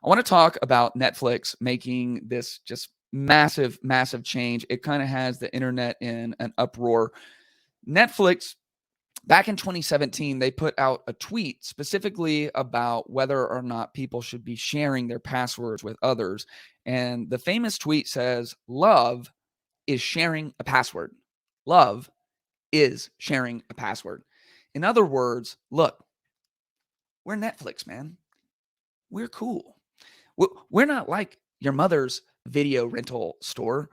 I want to talk about Netflix making this just massive, massive change. It kind of has the internet in an uproar. Netflix, back in 2017, they put out a tweet specifically about whether or not people should be sharing their passwords with others. And the famous tweet says, "Love is sharing a password. Love is sharing a password." In other words, look, we're Netflix, man. We're cool. We're not like your mother's video rental store,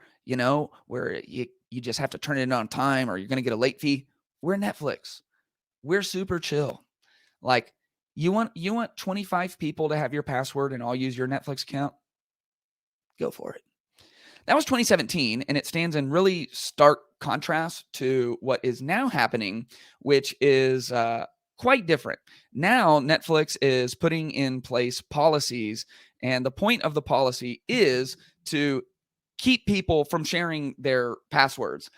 where you just have to turn it on time or you're going to get a late fee. We're Netflix. We're super chill. Like, you want 25 people to have your password and all use your Netflix account? Go for it. That was 2017, and it stands in really stark contrast to what is now happening, which is quite different. Now, Netflix is putting in place policies, and the point of the policy is to keep people from sharing their passwords.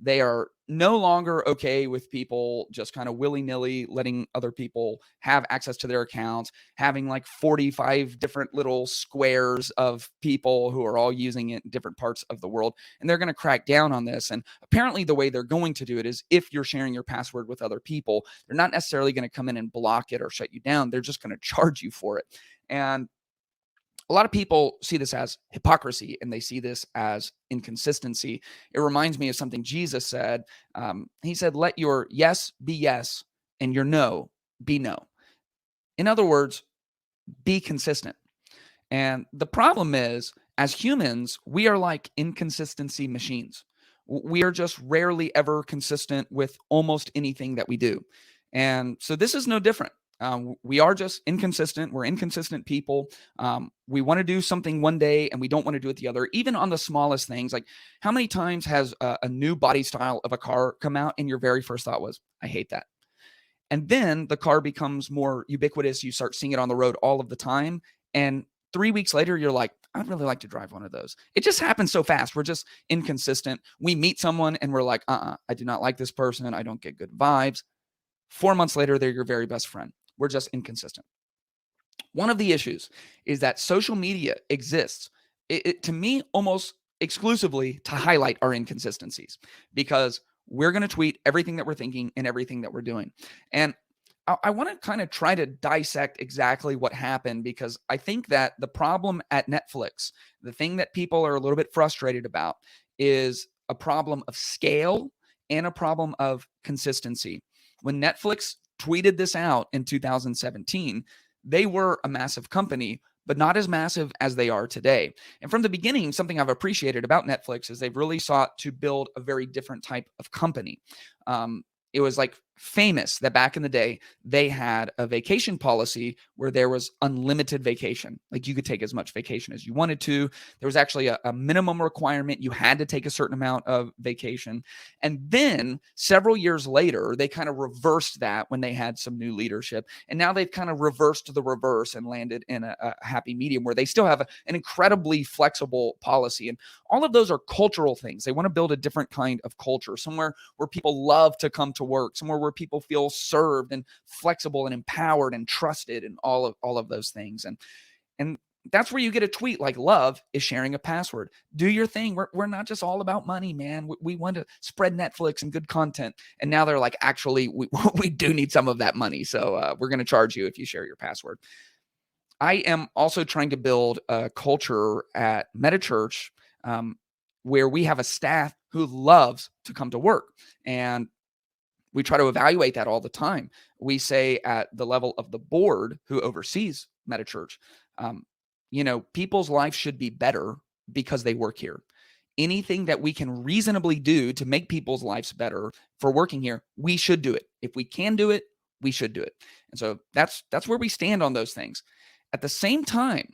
They are no longer okay with people just kind of willy-nilly letting other people have access to their accounts, having like 45 different little squares of people who are all using it in different parts of the world. And they're going to crack down on this. And apparently the way they're going to do it is if you're sharing your password with other people, they're not necessarily going to come in and block it or shut you down. They're just going to charge you for it. And a lot of people see this as hypocrisy and they see this as inconsistency. It reminds me of something Jesus said. He said, "Let your yes be yes and your no be no." In other words, be consistent. And the problem is, as humans, we are like inconsistency machines. We are just rarely ever consistent with almost anything that we do. And so this is no different. We are just inconsistent. We're inconsistent people. We want to do something one day and we don't want to do it the other, even on the smallest things. Like, how many times has a new body style of a car come out and your very first thought was, "I hate that"? And then the car becomes more ubiquitous. You start seeing it on the road all of the time. And 3 weeks later, you're like, "I'd really like to drive one of those." It just happens so fast. We're just inconsistent. We meet someone and we're like, I do not like this person. I don't get good vibes. 4 months later, they're your very best friend. We're just inconsistent. One of the issues is that social media exists, to me, almost exclusively to highlight our inconsistencies, because we're going to tweet everything that we're thinking and everything that we're doing. And I want to kind of try to dissect exactly what happened, because I think that the problem at Netflix, the thing that people are a little bit frustrated about, is a problem of scale and a problem of consistency. When Netflix tweeted this out in 2017, they were a massive company, but not as massive as they are today. And from the beginning, something I've appreciated about Netflix is they've really sought to build a very different type of company. It was like famous that back in the day, they had a vacation policy where there was unlimited vacation. Like, you could take as much vacation as you wanted to. There was actually a minimum requirement. You had to take a certain amount of vacation. And then several years later, they kind of reversed that when they had some new leadership. And now they've kind of reversed the reverse and landed in a happy medium where they still have an incredibly flexible policy. And all of those are cultural things. They want to build a different kind of culture, somewhere where people love to come to work, somewhere where people feel served and flexible and empowered and trusted, and all of those things. And that's where you get a tweet like, "Love is sharing a password." Do your thing. We're not just all about money, man. We want to spread Netflix and good content. And now they're like, "Actually, we do need some of that money. So we're going to charge you if you share your password." I am also trying to build a culture at MetaChurch, where we have a staff who loves to come to work. And we try to evaluate that all the time. We say at the level of the board who oversees MetaChurch, people's lives should be better because they work here. Anything that we can reasonably do to make people's lives better for working here, we should do it. If we can do it, we should do it. And so that's where we stand on those things. At the same time,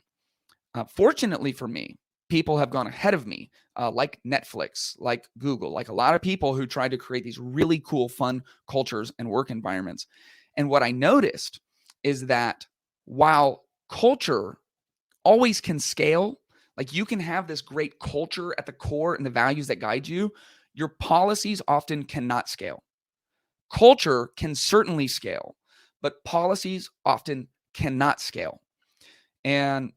fortunately for me, people have gone ahead of me, like Netflix, like Google, like a lot of people who tried to create these really cool, fun cultures and work environments. And what I noticed is that while culture always can scale, like, you can have this great culture at the core and the values that guide you, your policies often cannot scale. Culture can certainly scale, but policies often cannot scale. And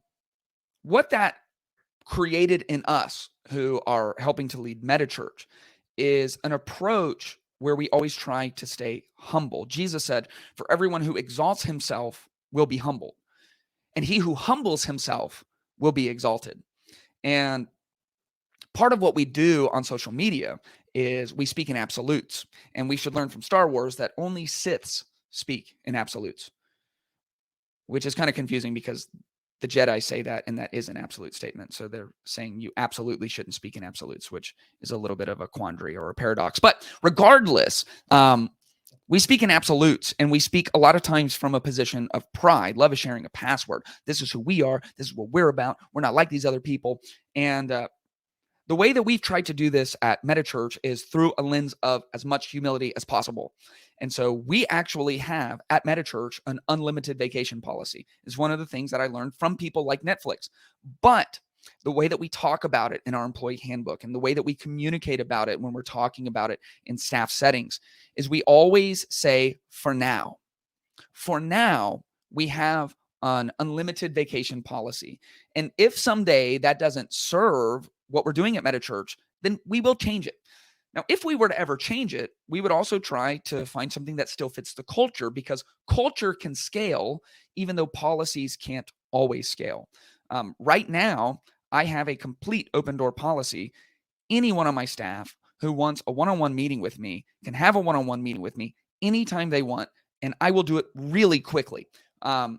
what that created in us who are helping to lead MetaChurch is an approach where we always try to stay humble. Jesus said, for everyone who exalts himself will be humbled, and he who humbles himself will be exalted. And part of what we do on social media is we speak in absolutes, and we should learn from Star Wars that only Siths speak in absolutes, which is kind of confusing because the Jedi say that, and that is an absolute statement. So they're saying you absolutely shouldn't speak in absolutes, which is a little bit of a quandary or a paradox. But regardless, we speak in absolutes, and we speak a lot of times from a position of pride. Love is sharing a password. This is who we are. This is what we're about. We're not like these other people. And the way that we've tried to do this at MetaChurch is through a lens of as much humility as possible. And so we actually have at MetaChurch an unlimited vacation policy. It's one of the things that I learned from people like Netflix. But the way that we talk about it in our employee handbook and the way that we communicate about it when we're talking about it in staff settings is we always say, for now. For now, we have an unlimited vacation policy. And if someday that doesn't serve what we're doing at MetaChurch, then we will change it. Now, if we were to ever change it, we would also try to find something that still fits the culture, because culture can scale even though policies can't always scale. Right now, I have a complete open door policy. Anyone on my staff who wants a one-on-one meeting with me can have a one-on-one meeting with me anytime they want, and I will do it really quickly. At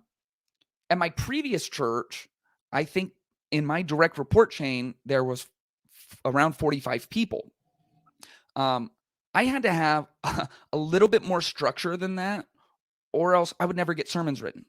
my previous church, I think in my direct report chain, there was around 45 people. I had to have a little bit more structure than that, or else I would never get sermons written.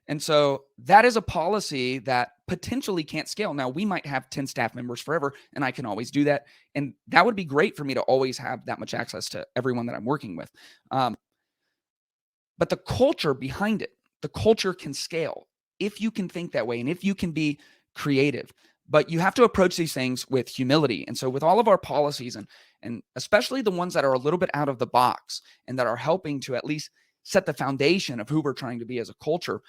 And so that is a policy that potentially can't scale. Now, we might have 10 staff members forever, and I can always do that. And that would be great for me to always have that much access to everyone that I'm working with. But the culture behind it, the culture can scale if you can think that way and if you can be creative. But you have to approach these things with humility. And so with all of our policies, and especially the ones that are a little bit out of the box and that are helping to at least set the foundation of who we're trying to be as a culture,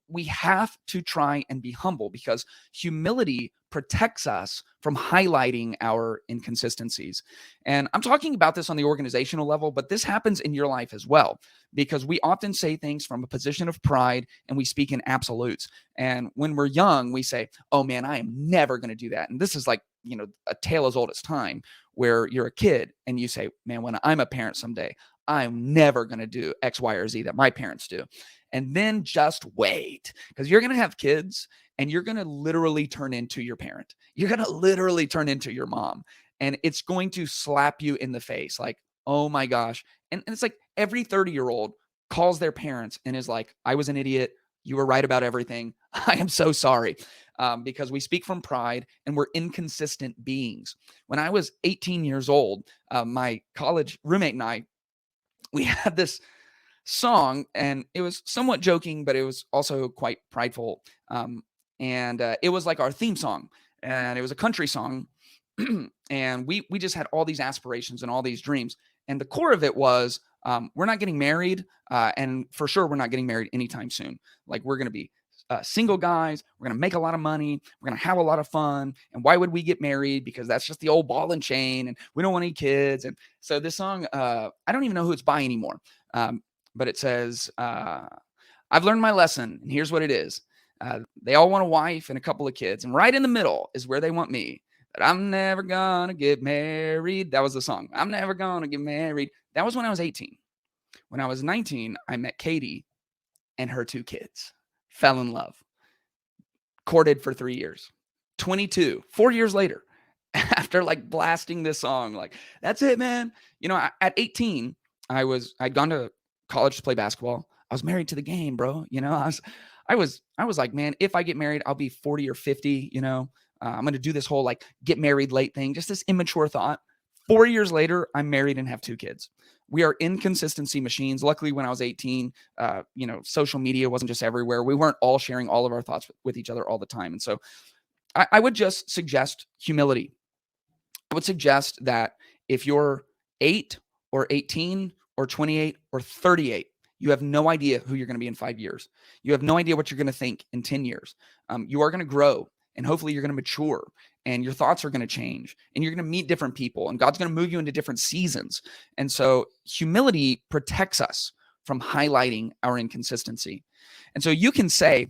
we have to try and be humble, because humility protects us from highlighting our inconsistencies. And I'm talking about this on the organizational level, but this happens in your life as well, because we often say things from a position of pride and we speak in absolutes. And when we're young, we say, oh man, I am never going to do that. And this is like, a tale as old as time, where you're a kid and you say, man, when I'm a parent someday, I'm never going to do X, Y, or Z that my parents do. And then just wait, because you're going to have kids and you're going to literally turn into your parent. You're going to literally turn into your mom, and it's going to slap you in the face like, oh my gosh. And it's like every 30-year-old calls their parents and is like, I was an idiot. You were right about everything. I am so sorry. Because we speak from pride and we're inconsistent beings. When I was 18 years old, my college roommate and I, we had this song, and it was somewhat joking, but it was also quite prideful. And it was like our theme song, and it was a country song. And we just had all these aspirations and all these dreams. And the core of it was, we're not getting married. And for sure, we're not getting married anytime soon. Like, we're going to be single guys. We're going to make a lot of money. We're going to have a lot of fun. And why would we get married? Because that's just the old ball and chain, and we don't want any kids. And so this song, I don't even know who it's by anymore. But it says, I've learned my lesson, and here's what it is. They all want a wife and a couple of kids, and right in the middle is where they want me. But I'm never gonna get married. That was the song. I'm never gonna get married. That was when I was 18. When I was 19, I met Katie and her 2 kids. Fell in love. Courted for 3 years. 22, 4 years later, after like blasting this song, like, that's it, man. At 18, I'd gone to college to play basketball. I was married to the game, bro. I was like, man, if I get married, I'll be 40 or 50, I'm going to do this whole like get married late thing, just this immature thought. 4 years later, I'm married and have 2 kids. We are inconsistency machines. Luckily, when I was 18, social media wasn't just everywhere. We weren't all sharing all of our thoughts with each other all the time. And so I would just suggest humility. I would suggest that if you're 8 or 18 or 28 or 38, You have no idea who you're going to be in 5 years. You have no idea what you're going to think in 10 years. You are going to grow, and hopefully you're going to mature, and your thoughts are going to change, and you're going to meet different people, and God's going to move you into different seasons. And so humility protects us from highlighting our inconsistency. And so you can say,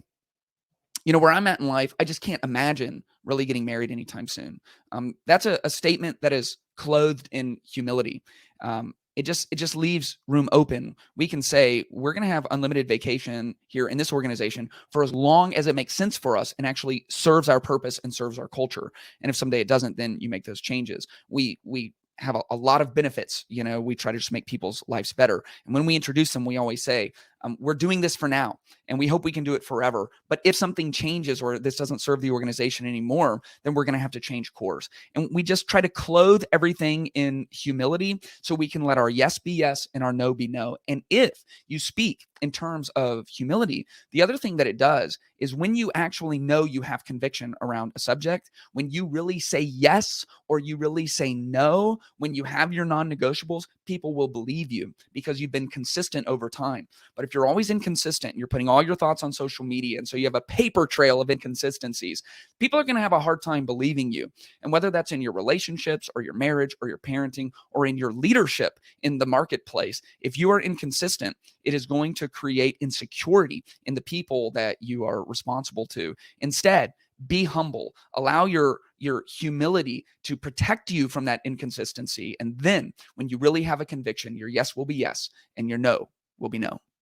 where I'm at in life, I just can't imagine really getting married anytime soon. That's a statement that is clothed in humility. It just leaves room open. We can say we're going to have unlimited vacation here in this organization for as long as it makes sense for us and actually serves our purpose and serves our culture. And if someday it doesn't, then you make those changes. We have a lot of benefits. We try to just make people's lives better. And when we introduce them, we always say, we're doing this for now, and we hope we can do it forever. But if something changes or this doesn't serve the organization anymore, then we're going to have to change course. And we just try to clothe everything in humility so we can let our yes be yes and our no be no. And if you speak in terms of humility, the other thing that it does is when you actually know you have conviction around a subject, when you really say yes or you really say no, when you have your non-negotiables, people will believe you because you've been consistent over time. But if you're always inconsistent, you're putting all your thoughts on social media, and so you have a paper trail of inconsistencies, people are going to have a hard time believing you. And whether that's in your relationships or your marriage or your parenting or in your leadership in the marketplace, if you are inconsistent, it is going to create insecurity in the people that you are responsible to. Instead, be humble. Allow your humility to protect you from that inconsistency. And then when you really have a conviction, your yes will be yes and your no will be no.